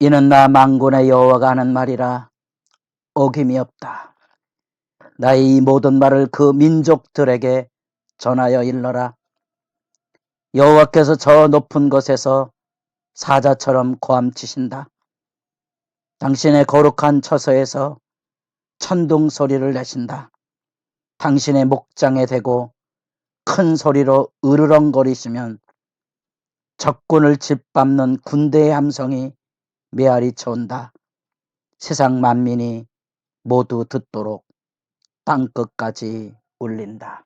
이는 나 만군의 여호와가 하는 말이라 어김이 없다. 나의 이 모든 말을 그 민족들에게 전하여 일러라. 여호와께서 저 높은 곳에서 사자처럼 고함치신다. 당신의 거룩한 처소에서 천둥 소리를 내신다. 당신의 목장에 대고 큰 소리로 으르렁거리시면 적군을 짓밟는 군대의 함성이 메아리 쳐온다. 세상 만민이 모두 듣도록 땅끝까지 울린다.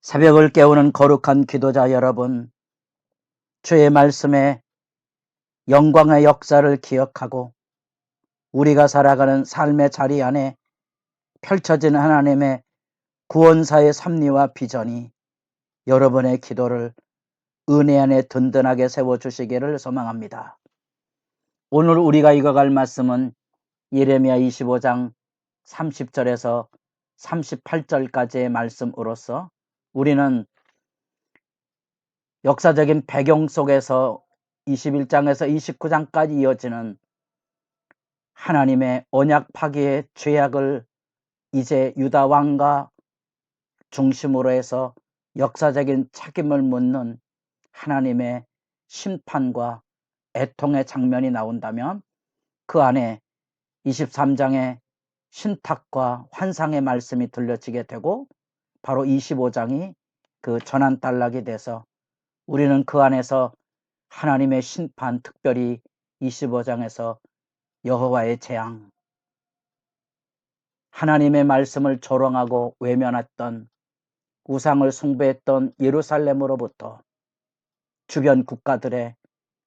새벽을 깨우는 거룩한 기도자 여러분, 주의 말씀에 영광의 역사를 기억하고 우리가 살아가는 삶의 자리 안에 펼쳐진 하나님의 구원사의 섭리와 비전이 여러분의 기도를 은혜 안에 든든하게 세워주시기를 소망합니다. 오늘 우리가 읽어갈 말씀은 예레미야 25장 30절에서 38절까지의 말씀으로서 우리는 역사적인 배경 속에서 21장에서 29장까지 이어지는 하나님의 언약 파기의 죄악을 이제 유다 왕과 중심으로 해서 역사적인 책임을 묻는 하나님의 심판과 애통의 장면이 나온다면 그 안에 23장의 신탁과 환상의 말씀이 들려지게 되고 바로 25장이 그 전환단락이 돼서 우리는 그 안에서 하나님의 심판, 특별히 25장에서 여호와의 재앙, 하나님의 말씀을 조롱하고 외면했던 우상을 숭배했던 예루살렘으로부터 주변 국가들의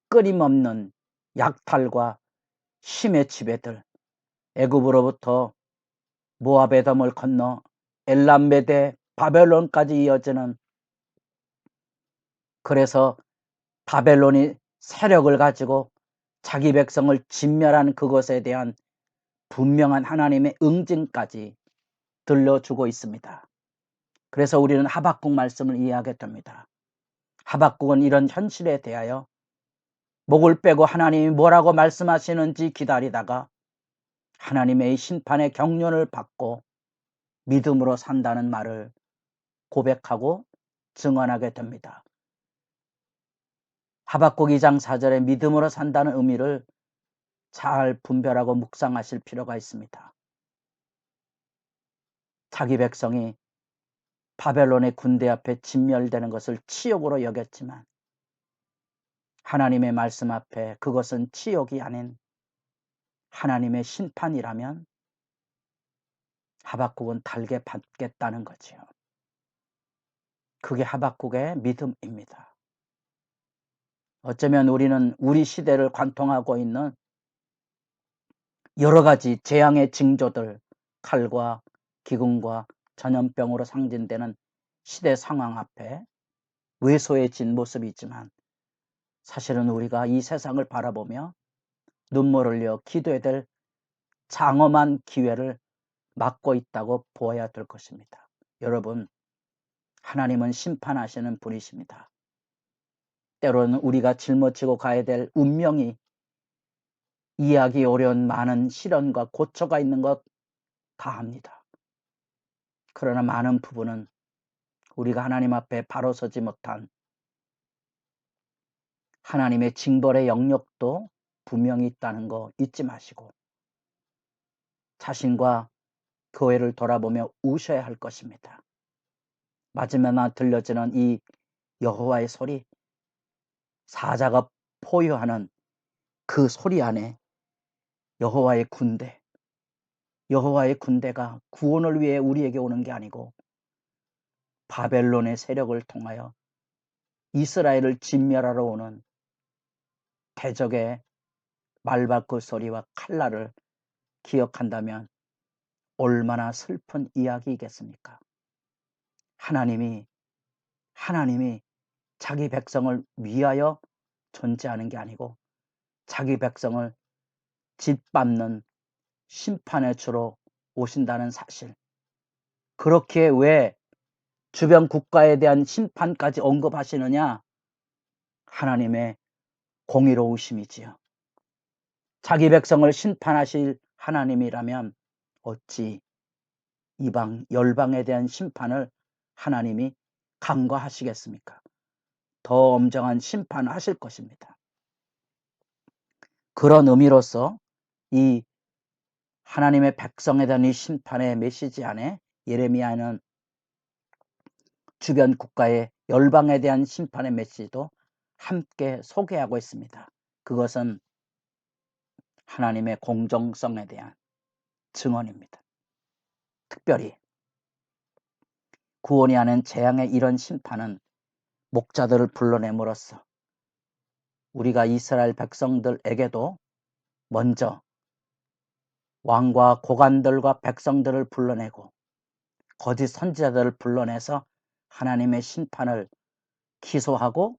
끊임없는 약탈과 힘의 지배들, 애굽으로부터 모압의 덤을 건너 엘람 메대 바벨론까지 이어지는, 그래서 바벨론이 세력을 가지고 자기 백성을 진멸한 그것에 대한 분명한 하나님의 응징까지 들려주고 있습니다. 그래서 우리는 하박국 말씀을 이해하게 됩니다. 하박국은 이런 현실에 대하여 목을 빼고 하나님이 뭐라고 말씀하시는지 기다리다가 하나님의 심판의 경륜을 받고 믿음으로 산다는 말을 고백하고 증언하게 됩니다. 하박국 2장 4절에 믿음으로 산다는 의미를 잘 분별하고 묵상하실 필요가 있습니다. 자기 백성이 바벨론의 군대 앞에 진멸되는 것을 치욕으로 여겼지만 하나님의 말씀 앞에 그것은 치욕이 아닌 하나님의 심판이라면 하박국은 달게 받겠다는 거지요. 그게 하박국의 믿음입니다. 어쩌면 우리는 우리 시대를 관통하고 있는 여러 가지 재앙의 징조들, 칼과 기근과 전염병으로 상징되는 시대 상황 앞에 왜소해진 모습이지만 사실은 우리가 이 세상을 바라보며 눈물 흘려 기도해야 될 장엄한 기회를 맞고 있다고 보아야 될 것입니다. 여러분, 하나님은 심판하시는 분이십니다. 때로는 우리가 짊어지고 가야 될 운명이 이해하기 어려운 많은 시련과 고초가 있는 것 다합니다. 그러나 많은 부분은 우리가 하나님 앞에 바로 서지 못한 하나님의 징벌의 영역도 분명히 있다는 거 잊지 마시고 자신과 교회를 돌아보며 우셔야 할 것입니다. 마지막에 들려지는 이 여호와의 소리, 사자가 포효하는 그 소리 안에 여호와의 군대가 구원을 위해 우리에게 오는 게 아니고 바벨론의 세력을 통하여 이스라엘을 진멸하러 오는 대적의 말발굽 소리와 칼날을 기억한다면 얼마나 슬픈 이야기이겠습니까? 하나님이 자기 백성을 위하여 존재하는 게 아니고 자기 백성을 짓밟는 심판의 주로 오신다는 사실, 그렇게 왜 주변 국가에 대한 심판까지 언급하시느냐? 하나님의 공의로우심이지요. 자기 백성을 심판하실 하나님이라면 어찌 이방 열방에 대한 심판을 하나님이 간과하시겠습니까? 더 엄정한 심판을 하실 것입니다. 그런 의미로서 이 하나님의 백성에 대한 이 심판의 메시지 안에 예레미야는 주변 국가의 열방에 대한 심판의 메시지도 함께 소개하고 있습니다. 그것은 하나님의 공정성에 대한 증언입니다. 특별히 구원이 아닌 재앙의 이런 심판은 목자들을 불러냄으로써 우리가 이스라엘 백성들에게도 먼저 왕과 고관들과 백성들을 불러내고 거짓 선지자들을 불러내서 하나님의 심판을 기소하고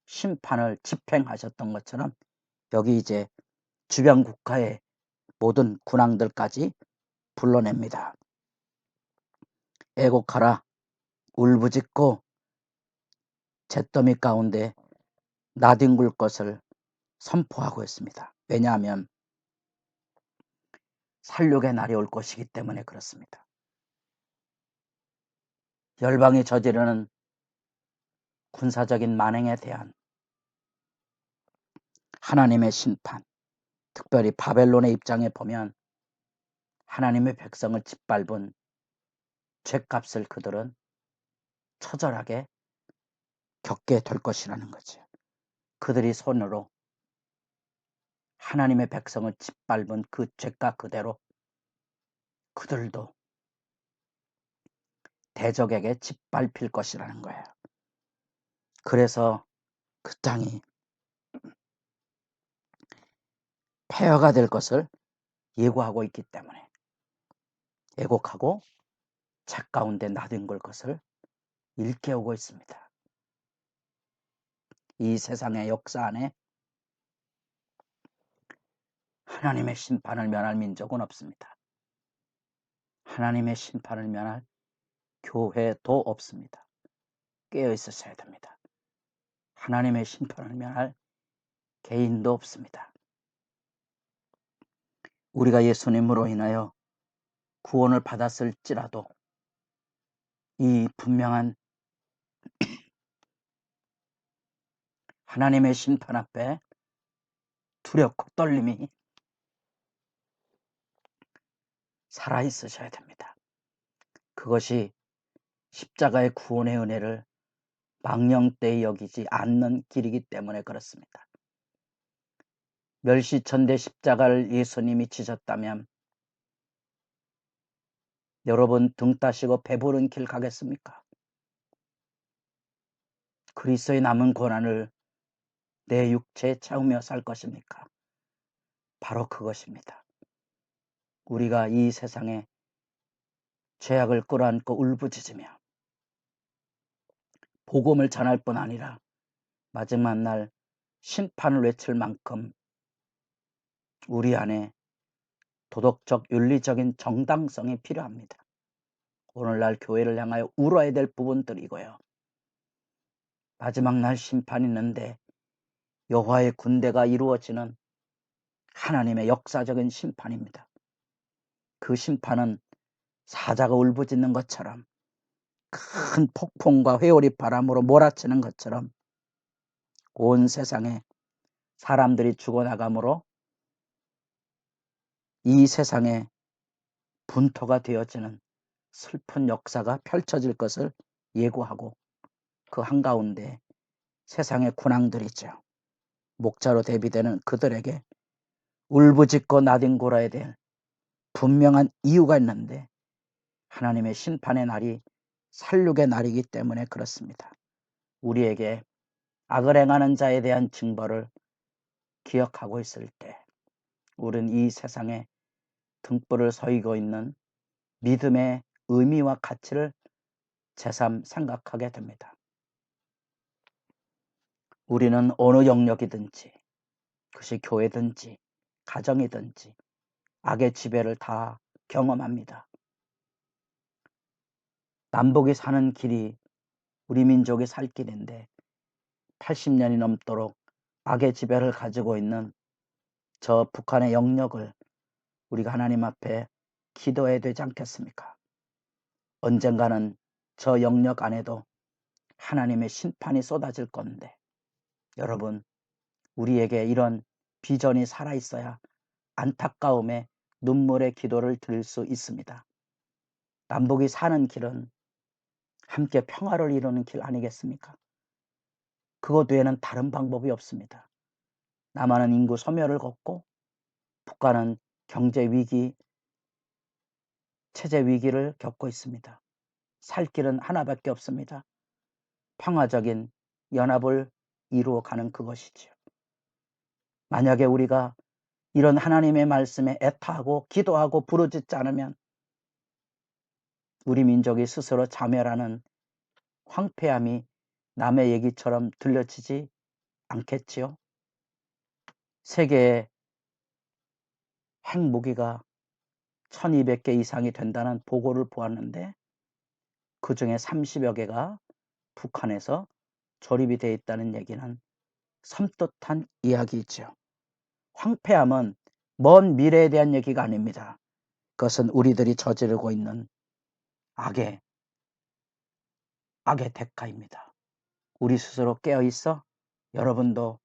심판을 집행하셨던 것처럼 여기 이제 주변 국가의 모든 군왕들까지 불러냅니다. 애곡하라, 울부짖고 잿더미 가운데 나뒹굴 것을 선포하고 있습니다. 왜냐하면 살육의 날이 올 것이기 때문에 그렇습니다. 열방이 저지르는 군사적인 만행에 대한 하나님의 심판, 특별히 바벨론의 입장에 보면 하나님의 백성을 짓밟은 죗값을 그들은 처절하게 겪게 될 것이라는 거죠. 그들이 손으로 하나님의 백성을 짓밟은 그 죗값 그대로 그들도 대적에게 짓밟힐 것이라는 거예요. 그래서 그 땅이 폐허가 될 것을 예고하고 있기 때문에 애곡하고 책 가운데 나뒹굴 것을 일깨우고 있습니다. 이 세상의 역사 안에 하나님의 심판을 면할 민족은 없습니다. 하나님의 심판을 면할 교회도 없습니다. 깨어 있으셔야 됩니다. 하나님의 심판을 면할 개인도 없습니다. 우리가 예수님으로 인하여 구원을 받았을지라도 이 분명한 하나님의 심판 앞에 두렵고 떨림이 살아있으셔야 됩니다. 그것이 십자가의 구원의 은혜를 망령되이 여기지 않는 길이기 때문에 그렇습니다. 멸시천대 십자가를 예수님이 지셨다면 여러분 등 따시고 배부른 길 가겠습니까? 그리스도의 남은 고난을 내 육체에 채우며 살 것입니까? 바로 그것입니다. 우리가 이 세상에 죄악을 끌어안고 울부짖으며 복음을 전할 뿐 아니라 마지막 날 심판을 외칠 만큼 우리 안에 도덕적 윤리적인 정당성이 필요합니다. 오늘날 교회를 향하여 울어야 될 부분들이고요. 마지막 날 심판이 있는데 여호와의 군대가 이루어지는 하나님의 역사적인 심판입니다. 그 심판은 사자가 울부짖는 것처럼 큰 폭풍과 회오리 바람으로 몰아치는 것처럼 온 세상에 사람들이 죽어나감으로 이 세상에 분토가 되어지는 슬픈 역사가 펼쳐질 것을 예고하고 그 한가운데 세상의 군왕들이죠. 목자로 대비되는 그들에게 울부짖고 나뒹굴어야 될 분명한 이유가 있는데 하나님의 심판의 날이 살육의 날이기 때문에 그렇습니다. 우리에게 악을 행하는 자에 대한 징벌을 기억하고 있을 때 우리는 이 세상에 등불을 서이고 있는 믿음의 의미와 가치를 새삼 생각하게 됩니다. 우리는 어느 영역이든지 그것이 교회든지 가정이든지 악의 지배를 다 경험합니다. 남북이 사는 길이 우리 민족이 살 길인데 80년이 넘도록 악의 지배를 가지고 있는 저 북한의 영역을 우리가 하나님 앞에 기도해야 되지 않겠습니까? 언젠가는 저 영역 안에도 하나님의 심판이 쏟아질 건데, 여러분, 우리에게 이런 비전이 살아있어야 안타까움에 눈물의 기도를 드릴 수 있습니다. 남북이 사는 길은 함께 평화를 이루는 길 아니겠습니까? 그것 외에는 다른 방법이 없습니다. 남한은 인구 소멸을 걷고 북한은 경제 위기, 체제 위기를 겪고 있습니다. 살 길은 하나밖에 없습니다. 평화적인 연합을 이루어가는 그것이지요. 만약에 우리가 이런 하나님의 말씀에 애타하고 기도하고 부르짖지 않으면 우리 민족이 스스로 자멸하는 황폐함이 남의 얘기처럼 들려지지 않겠지요. 세계의 핵무기가 1200개 이상이 된다는 보고를 보았는데 그 중에 30여 개가 북한에서 조립이 되어 있다는 얘기는 섬뜩한 이야기이죠. 황폐함은 먼 미래에 대한 얘기가 아닙니다. 그것은 우리들이 저지르고 있는 악의 대가입니다. 우리 스스로 깨어있어 여러분도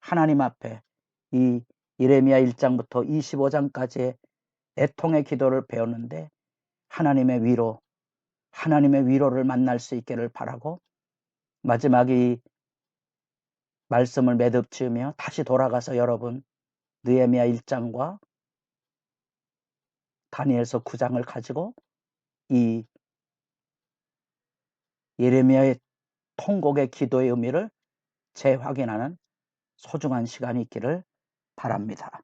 하나님 앞에 이 예레미야 1장부터 25장까지의 애통의 기도를 배웠는데 하나님의 위로를 만날 수 있기를 바라고, 마지막에 이 말씀을 매듭지으며 다시 돌아가서 여러분 느헤미야 1장과 다니엘서 9장을 가지고 이 예레미야의 통곡의 기도의 의미를 재확인하는 소중한 시간이 있기를 바랍니다.